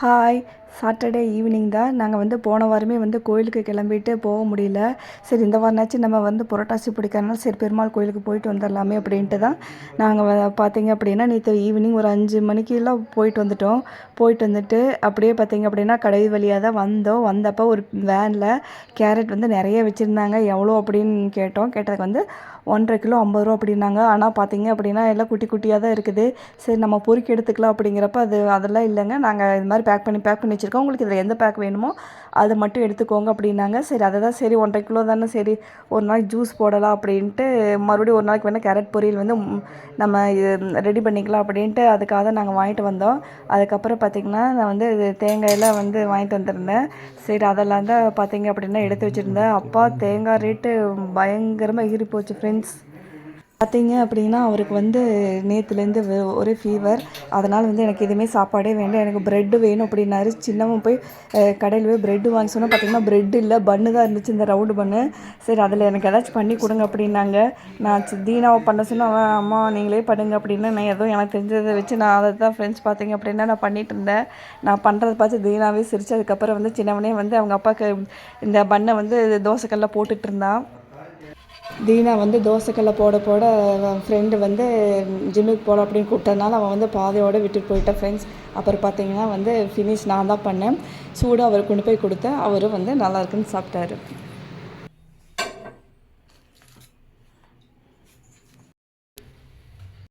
Hi! Saturday evening தான். நாங்கள் போன வாரமே கோயிலுக்கு கிளம்பிட்டு போக முடியல. சரி இந்த வாரம்னாச்சும் நம்ம புரட்டாசி பிடிக்கிறனால சரி பெருமாள் கோயிலுக்கு போயிட்டு வந்துடலாமே அப்படின்ட்டு தான் நாங்கள் பார்த்தீங்க அப்படின்னா நேற்று ஈவினிங் ஒரு 5 மணிக்கெல்லாம் போயிட்டு வந்துட்டோம். போயிட்டு வந்துட்டு அப்படியே பார்த்தீங்க அப்படின்னா கடை வழியாக தான் வந்தோம். வந்தப்போ ஒரு வேனில் கேரட் நிறைய வச்சுருந்தாங்க. எவ்வளோ அப்படின்னு கேட்டோம். கேட்டதுக்கு 1.5 கிலோ 50 ரூபா அப்படின்னாங்க. ஆனால் பார்த்தீங்க அப்படின்னா எல்லாம் குட்டி குட்டியாக தான் இருக்குது. சரி நம்ம பொறுக்கி எடுத்துக்கலாம் அப்படிங்கிறப்ப அதெல்லாம் இல்லைங்க. நாங்கள் இது மாதிரி பேக் பண்ணி வச்சுருக்கோம். உங்களுக்கு இதில் எந்த பேக் வேணுமோ அதை மட்டும் எடுத்துக்கோங்க அப்படின்னாங்க. சரி அதை தான் சரி 1.5 கிலோ தானே சரி ஒரு நாளைக்கு ஜூஸ் போடலாம் அப்படின்ட்டு மறுபடியும் ஒரு நாளைக்கு வேணால் கேரட் பொரியல் நம்ம இது ரெடி பண்ணிக்கலாம் அப்படின்ட்டு அதுக்காக தான் நாங்கள் வாங்கிட்டு வந்தோம். அதுக்கப்புறம் பார்த்திங்கன்னா நான் தேங்காயெல்லாம் வாங்கிட்டு வந்திருந்தேன். சரி அதெல்லாம் தான் பார்த்திங்க அப்படின்னா எடுத்து வச்சுருந்தேன். அப்பா தேங்காய் ரேட்டு பயங்கரமாக ஏறி போச்சு ஃப்ரெண்ட்ஸ். பார்த்தீங்க அப்படின்னா அவருக்கு நேற்றுலேருந்து ஒரே ஃபீவர். அதனால் எனக்கு எதுவுமே சாப்பாடே வேண்டாம், எனக்கு ப்ரெட்டு வேணும் அப்படின்னாரு. சின்னவன் போய் கடையில் போய் ப்ரெட்டு வாங்கி சொன்னால் பார்த்திங்கன்னா ப்ரெட் இல்லை, பன்னு தான் இருந்துச்சு, இந்த ரவுண்டு பன்னு. சரி அதில் எனக்கு ஏதாச்சும் பண்ணி கொடுங்க அப்படின்னாங்க. நான் தீனாவை பண்ண சொன்னால் அவன் அம்மா நீங்களே பண்ணுங்க அப்படின்னு நான் எதுவும் எனக்கு தெரிஞ்சதை வச்சு நான் அதை தான் ஃப்ரெண்ட்ஸ் பார்த்தீங்க அப்படின்னா நான் பண்ணிகிட்டு இருந்தேன். நான் பண்ணுறதை பார்த்து தீனாவே சிரிச்சு அதுக்கப்புறம் சின்னவனே அவங்க அப்பாவுக்கு இந்த பண்ணை தோசைக்கல்ல போட்டுட்டு இருந்தான். தீனா தோசைக்கல்லை போட போட ஃப்ரெண்டு ஜிம்முக்கு போகலாம் அப்படின்னு கூப்பிட்டதுனால அவன் பாதையோடு விட்டுட்டு போயிட்டான் ஃப்ரெண்ட்ஸ். அப்புறம் பார்த்தீங்கன்னா ஃபினிஷ் நான் தான் பண்ணேன். சூடாக அவருக்கு கொண்டு போய் கொடுத்தேன். அவரும் நல்லா இருக்குன்னு சாப்பிட்டாரு.